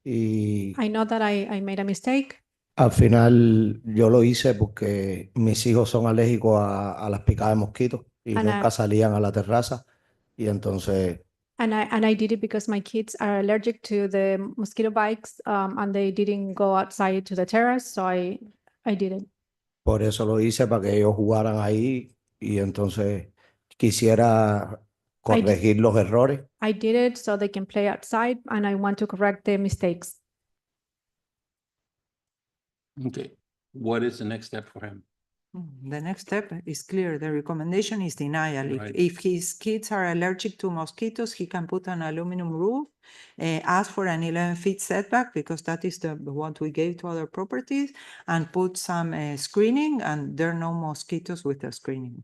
y I know that I made a mistake. al final yo lo hice porque mis hijos son alérgicos a las picadas de mosquitos y And nunca I- salían a la terraza y entonces And I did it because my kids are allergic to the mosquito bites, and they didn't go outside to the terrace, so I did it. por eso lo hice para que ellos jugaran ahí y entonces quisiera corregir los errores. I did it so they can play outside, and I want to correct the mistakes. Okay. What is the next step for him? The next step is clear. The recommendation is denial. Right. If his kids are allergic to mosquitoes, he can put an aluminum roof, ask for an 11-feet setback because that is what we gave to other properties, and put some screening, and there are no mosquitoes with the screening.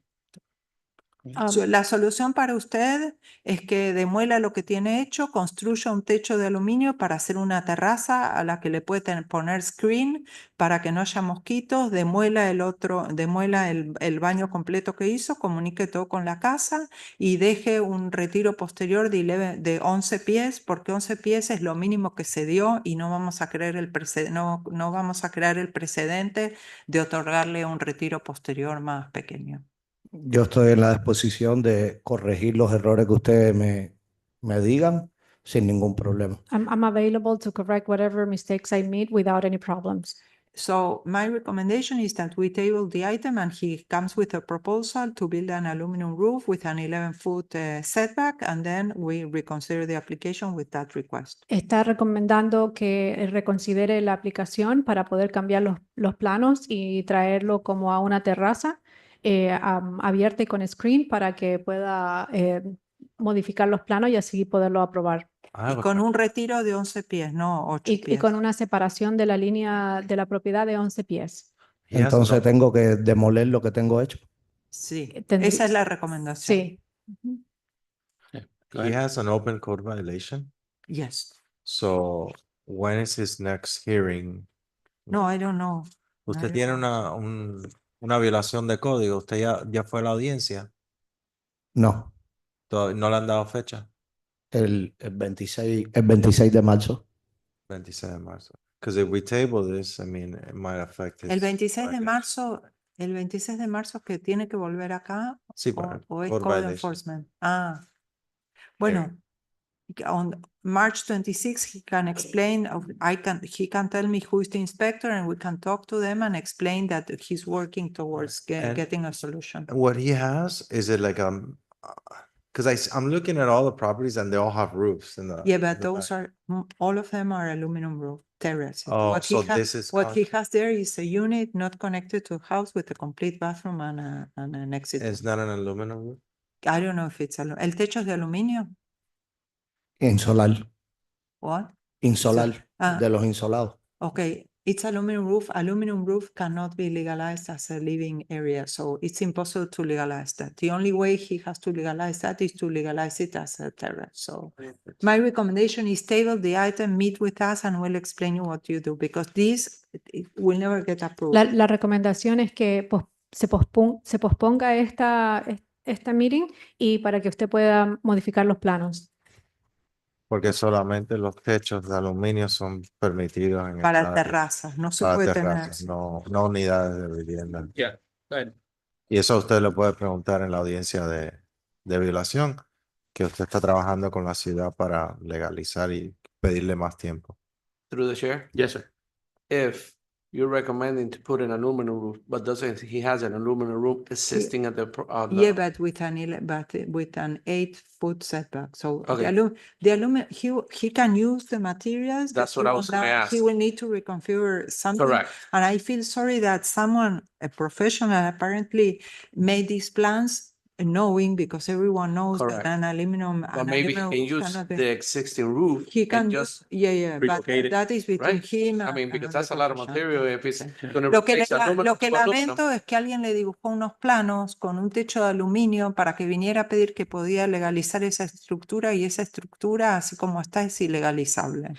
La solución para usted es que demuela lo que tiene hecho, construya un techo de aluminio para hacer una terraza a la que le puede poner screen para que no haya mosquitos, demuela el baño completo que hizo, comunique todo con la casa y deje un retiro posterior de 11 pies, porque 11 pies es lo mínimo que se dio y no vamos a crear no vamos a crear el precedente de otorgarle un retiro posterior más pequeño. Yo estoy en la disposición de corregir los errores que ustedes me digan sin ningún problema. I'm available to correct whatever mistakes I made without any problems. So my recommendation is that we table the item and he comes with a proposal to build an aluminum roof with an 11-foot setback, and then we reconsider the application with that request. Está recomendando que reconsidere la aplicación para poder cambiar los planos y traerlo como a una terraza abierta y con screen para que pueda modificar los planos y así poderlo aprobar. I have Y a con que- un retiro de 11 pies, no 8 Y pies. con una separación de la línea de la propiedad de 11 pies. he has an Entonces open- tengo que demoler lo que tengo hecho. Sí, Tendrí- esa es la recomendación. Sí. Ujú. he has an open code violation. Yes. So when is his next hearing? No, I don't know. Usted I tiene don't know. una violación de código. Usted ya fue a la audiencia. No, No le han dado fecha. el 26 de marzo. 26 de marzo. Because if we table this, I mean, it might affect his. El 26 de record. marzo, el 26 de marzo que tiene que volver acá Sí, o, pero o es code code violation. enforcement. Ah, bueno, on March 26 he can explain. He can tell me who is the inspector, and we can talk to them and explain that he's working towards And- getting a solution. What he has, is it like, because I'm looking at all the properties and they all have roofs in the. Yeah, in but the those back. are all of them are aluminum roof terraces. Oh, What he so has, this is. what he has there is a unit not connected to a house with a complete bathroom and an exit. It's not an aluminum roof? I don't know if it's el techo es de aluminio. Insolar, What? insolar, Ah. de los insolados. Okay, it's aluminum roof. Aluminum roof cannot be legalized as a living area, so it's impossible to legalize that. The only way he has to legalize that is to legalize it as a terrace. So my recommendation is table the item, meet with us, and we'll explain you what you do, because this it will never get approved. La recomendación es que se posponga esta meeting y para que usted pueda modificar los planos. Porque solamente los techos de aluminio son permitidos en Para esta área. terrazas, no se Para puede terrazas, tener. no unidades de vivienda. Yeah, go ahead. Y eso usted le puede preguntar en la audiencia de violación, que usted está trabajando con la ciudad para legalizar y pedirle más tiempo. Through the chair, Yes, sir. if you're recommending to put an aluminum roof, but doesn't he has an aluminum roof existing at the Yeah, but with an 8-foot setback. So Okay. the aluminum, he can use the materials. that That's what he I was will gonna not- ask. He will need to reconfigure something. Correct. And I feel sorry that someone, a professional apparently made these plans knowing, because everyone knows that Correct. an aluminum. But an maybe he aluminum can roof use cannot be- the existing roof. He and can just, just, yeah, but relocate it, that is between right? him. I mean, and because another that's a lot of professional. material if it's gonna Lo que, replace aluminum lo que to aluminum. lamento es que alguien le dibujó unos planos con un techo de aluminio para que viniera a pedir que podía legalizar esa estructura, y esa estructura, así como está, es ilegalizable.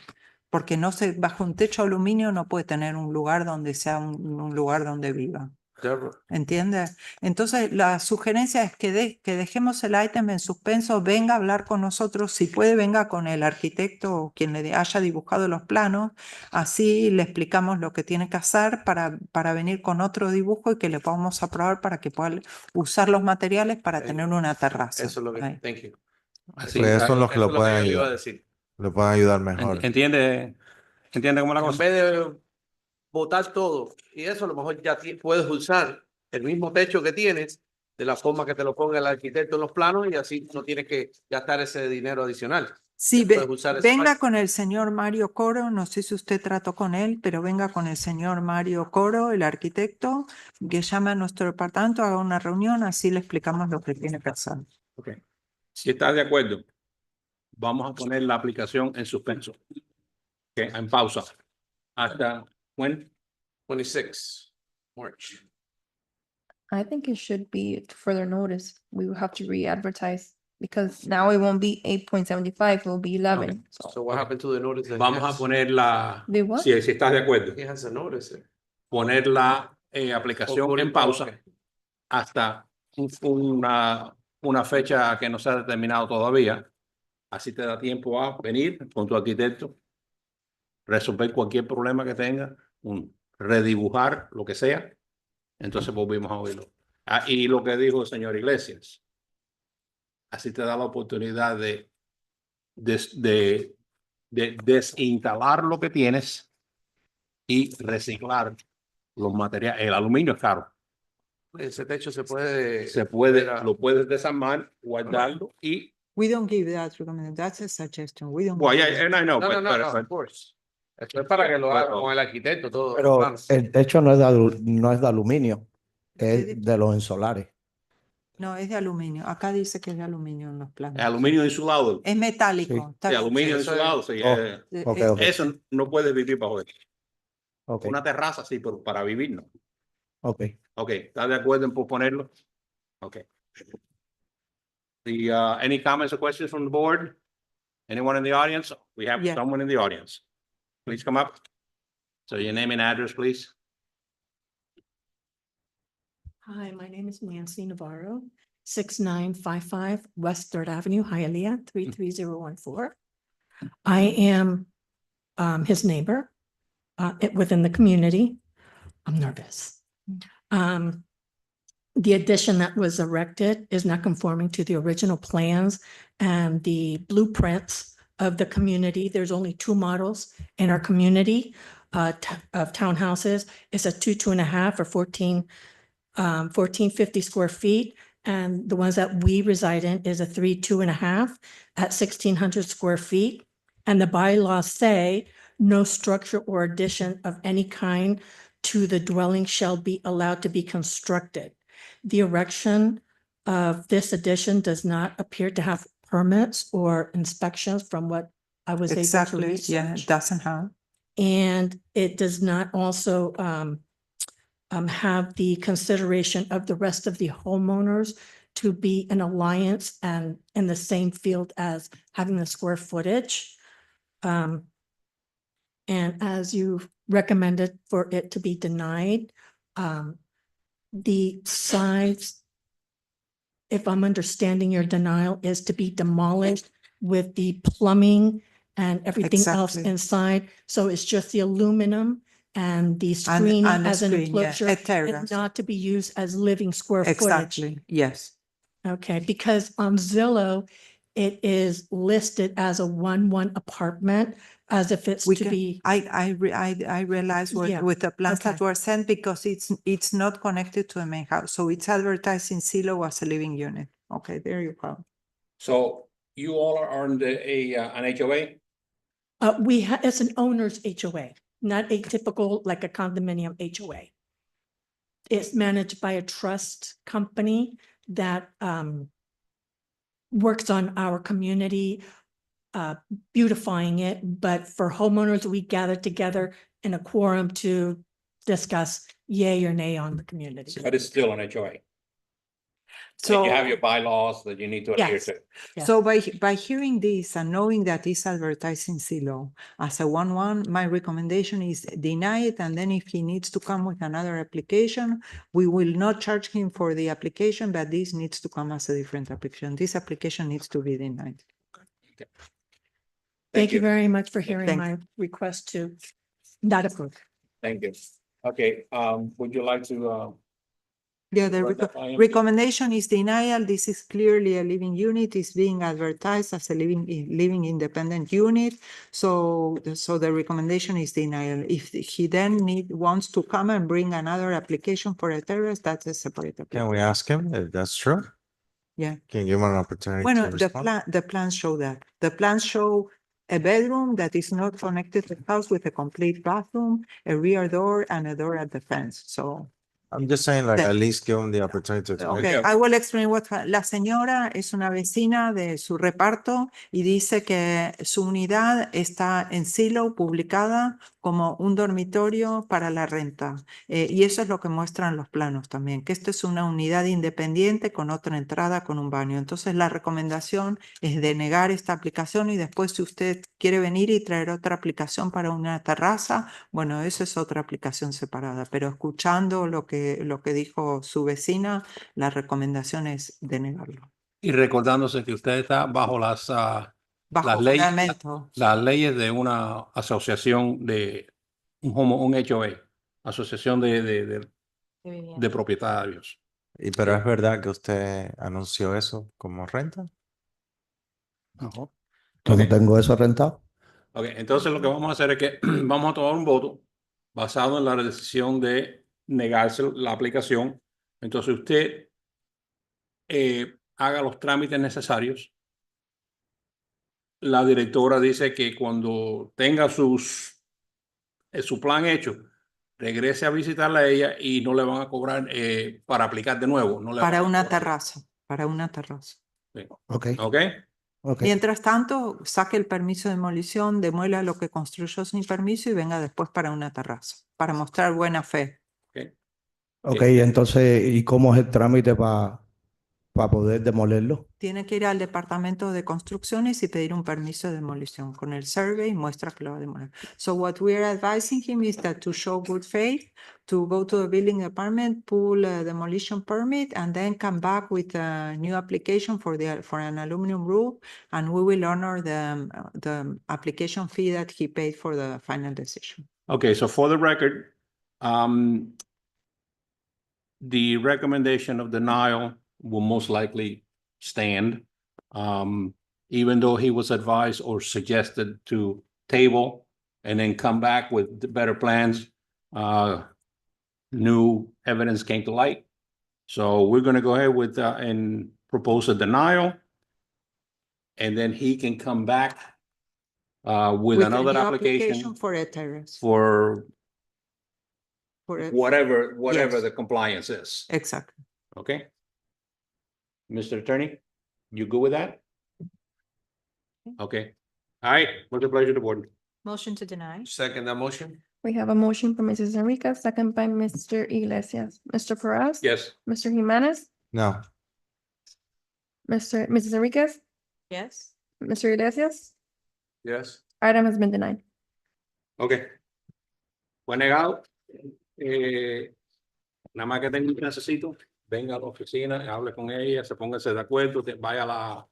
Porque bajo un techo de aluminio no puede tener un lugar donde sea un lugar donde viva. Deborah, ¿Entiendes? Entonces, la sugerencia es que dejemos el ítem en suspenso, venga a hablar con nosotros, si puede, venga con el arquitecto o quien le haya dibujado los planos, así le explicamos lo que tiene que hacer para venir con otro dibujo y que le podamos aprobar para que pueda usar los materiales para tener una terraza. Eso es lo que, Ahí. thank you. Así, Porque eso es lo que Eso lo es pueden que yo iba a ayudar. decir. Le pueden ayudar mejor. ¿Entiende cómo la En cosa? vez de botar todo y eso, a lo mejor ya puedes usar el mismo techo que tienes de la forma que te lo ponga el arquitecto en los planos, y así no tienes que gastar ese dinero adicional. Sí, Ya puedes usar ese venga espacio. con el señor Mario Coro, no sé si usted trató con él, pero venga con el señor Mario Coro, el arquitecto, que llame a nuestro departamento, haga una reunión, así le explicamos lo que tiene que hacer. Ok. Si estás de acuerdo, vamos a poner la aplicación en suspenso. Ok, en pausa. ¿Hasta when? 26 March. I think it should be further notice. We will have to re-advertise because now it won't be 8.75, it will be 11. So what happened to the notice? that he Vamos a has? poner la, ¿De what? si estás de acuerdo, He has a notice. poner la aplicación en pausa Okay. hasta una fecha que no se ha determinado todavía. Así te da tiempo a venir con tu arquitecto, resolver cualquier problema que tenga, redibujar lo que sea. Entonces volvimos a oírlo. Y lo que dijo el señor Iglesias, así te da la oportunidad de desinstalar lo que tienes y reciclar los materiales. El aluminio es caro. Ese techo se puede. Lo puedes desarmar, guardarlo y. We don't give that recommendation, that's a suggestion, we don't. Well, give yeah, that. and I know, No, of course. Esto es para que lo haga Pero- con el arquitecto todo. Pero el techo no es de aluminio, ¿Qué es de los insolares. No, es de aluminio. Acá dice que es de aluminio en los planos. Aluminio insulado. Es metálico. está bien. Aluminio Eso insulado, sí. Ok, ok. Eso no puede vivir bajo eso. Ok, Una terraza sí, pero para vivir no. ok. Ok, ¿estás de acuerdo en posponerlo? Ok. Any comments or questions from the board? Anyone in the audience? We have Yeah. someone in the audience. Please come up. So your name and address, please. Hi, my name is Nancy Navarro, 6955 West Third Avenue, Hialeah, 33014. I am his neighbor within the community. I'm nervous. The addition that was erected is not conforming to the original plans and the blueprints of the community. There's only two models in our community of townhouses. It's a 2.5 or 1450 square feet. And the ones that we reside in is a 3, 2.5 at 1600 square feet. And the bylaws say no structure or addition of any kind to the dwelling shall be allowed to be constructed. The erection of this addition does not appear to have permits or inspections from what I was able to Exactly. research. Yeah, it doesn't have. And it does not also have the consideration of the rest of the homeowners to be in alliance and in the same field as having the square footage. And as you recommended for it to be denied, the sides, if I'm understanding your denial, is to be demolished with the plumbing and everything else Exactly. inside. So it's just the aluminum and the screening and the as an screen, yeah, enclosure a and terrace. not to be used as living square footage. Exactly. Yes. Okay, because on Zillow, it is listed as a 1-1 apartment, as if it's We to can, be. I realize Yeah, with the plans that okay. were sent because it's not connected to the main house. So it's advertised in Zillow as a living unit. Okay, there you go. So you all are under an HOA? It's an owner's HOA, not a typical, like a condominium HOA. It's managed by a trust company that works on our community, beautifying it. But for homeowners, we gather together in a quorum to discuss yay or nay on the community. But it's still an HOA. So You have your bylaws that you need to adhere Yes. to. Yes. So by hearing this and knowing that it's advertised in Zillow as a 1-1, my recommendation is deny it. And then if he needs to come with another application, we will not charge him for the application, but this needs to come as a different application. This application needs to be denied. Thank you very much for hearing Thank my request to not approve. Thank you. Okay, would you like to, Yeah, the Right, I am- recommendation is denial. This is clearly a living unit. It's being advertised as a living independent unit. So the recommendation is denial. If he then wants to come and bring another application for a terrace, that's a separate Can application. we ask him if that's true? Yeah. Can you give him an opportunity Bueno, to the respond? the plans show that. The plans show a bedroom that is not connected to the house with a complete bathroom, a rear door, and a door at the fence. So. I'm just saying, like, The- at least give him the opportunity to explain. Okay, I will explain what, la señora es una vecina de su reparto y dice que su unidad está en Zillow publicada como un dormitorio para la renta. Y eso es lo que muestran los planos también, que esto es una unidad independiente con otra entrada con un baño. Entonces la recomendación es denegar esta aplicación y después si usted quiere venir y traer otra aplicación para una terraza, bueno, eso es otra aplicación separada, pero escuchando lo que dijo su vecina, la recomendación es denegarlo. y recordándose que usted está bajo las Bajo leyes, fundamento. las leyes de una asociación de un HOA, asociación de propietarios. Pero es verdad que usted anunció eso como renta. Ajá. Yo Ok. no tengo eso rentado. Ok, entonces lo que vamos a hacer es que vamos a tomar un voto basado en la decisión de negarse la aplicación. Entonces usted haga los trámites necesarios. La directora dice que cuando tenga su plan hecho, regrese a visitarla a ella y no le van a cobrar para aplicar de nuevo. No le Para van a una cobrar. terraza, para una terraza. Sí. Ok, ¿Ok? ok. Mientras tanto, saque el permiso de demolición, demuela lo que construyó sin permiso y venga después para una terraza, para mostrar buena fe. Ok, entonces, ¿y cómo es el trámite para poder demolerlo? Tiene que ir al departamento de construcciones y pedir un permiso de demolición. Con el survey muestra que lo va a demoler. So what we are advising him is that to show good faith, to go to the building department, pull a demolition permit, and then come back with a new application for an aluminum roof, and we will honor the application fee that he paid for the final decision. Okay, so for the record, the recommendation of denial will most likely stand. Even though he was advised or suggested to table and then come back with the better plans, new evidence came to light. So we're gonna go ahead with, and propose a denial. And then he can come back, with With a another new application for a terrace. for For whatever Yes. the compliance is, Exactly. okay? Mr. Attorney, you good with that? Okay, all right, what's the pleasure of the board? Motion to deny. Second that motion? We have a motion from Mrs. Enriquez, second by Mr. Iglesias. Mr. Perez? Yes. Mr. Jimenez? No, Mrs. Enriquez? Yes. Mr. Iglesias? Yes. Item has been denied. Okay. Fue negado. Nada más que necesito, venga a la oficina, hable con ella, se póngase de acuerdo, vaya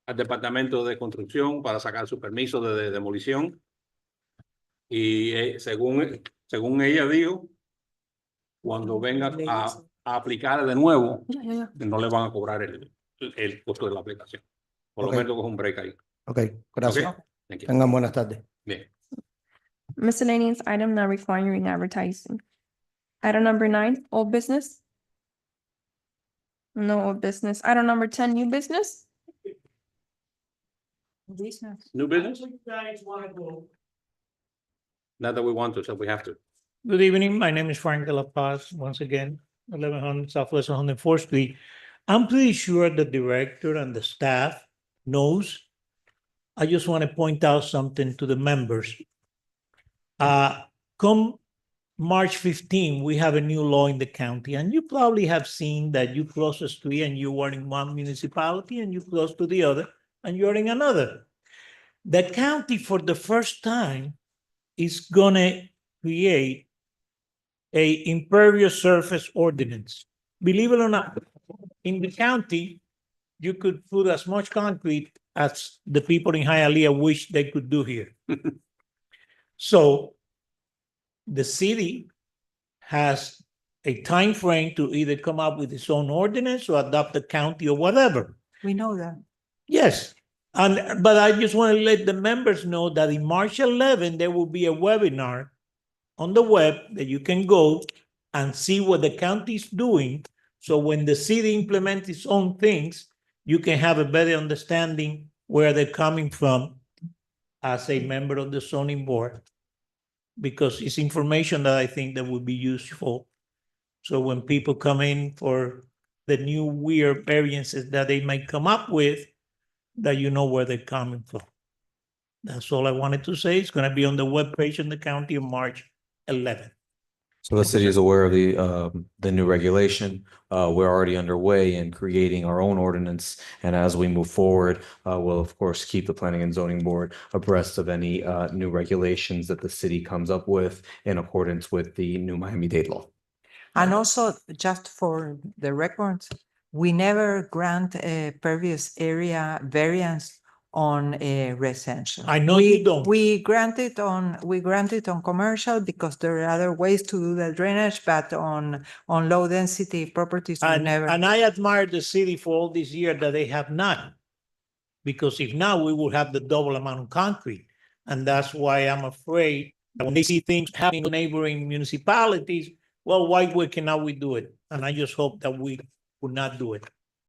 al departamento de construcción para sacar su permiso de demolición. Y según ella dijo, cuando venga a aplicar de nuevo, no le van a cobrar el costo de la aplicación. Por Ok. lo menos coge un break ahí. ok, gracias. Ok. Thank you. Tengan buenas tardes. Bien. Miscellaneous item not requiring advertising. Item number 9, old business. No old business. Item number 10, new business. Business. New business? Not that we want to, so we have to. Good evening. My name is Frank De La Paz, once again, 1100 Southwest 104th Street. I'm pretty sure the director and the staff knows. I just want to point out something to the members. Come March 15, we have a new law in the county, and you probably have seen that you cross the street and you are in one municipality and you close to the other and you're in another. The county, for the first time, is gonna create a impervious surface ordinance. Believe it or not, in the county, you could put as much concrete as the people in Hialeah wish they could do here. So the city has a time frame to either come up with its own ordinance or adopt the county or whatever. We know that. Yes, but I just want to let the members know that in March 11, there will be a webinar on the web that you can go and see what the county is doing. So when the city implements its own things, you can have a better understanding where they're coming from as a member of the zoning board. Because it's information that I think that would be useful. So when people come in for the new weird variances that they might come up with, that you know where they're coming from. That's all I wanted to say. It's gonna be on the webpage in the county on March 11th. So the city is aware of the new regulation. We're already underway in creating our own ordinance. And as we move forward, we'll of course keep the planning and zoning board abreast of any new regulations that the city comes up with in accordance with the new Miami-Dade law. And also, just for the records, we never grant a pervious area variance on a residential. I know you don't. We grant it on commercial because there are other ways to do the drainage, but on low density properties, we never. And I admire the city for all these years that they have not. Because if not, we would have the double amount of concrete. And that's why I'm afraid that when they see things happening in neighboring municipalities, well, why cannot we do it? And I just hope that we would not do it.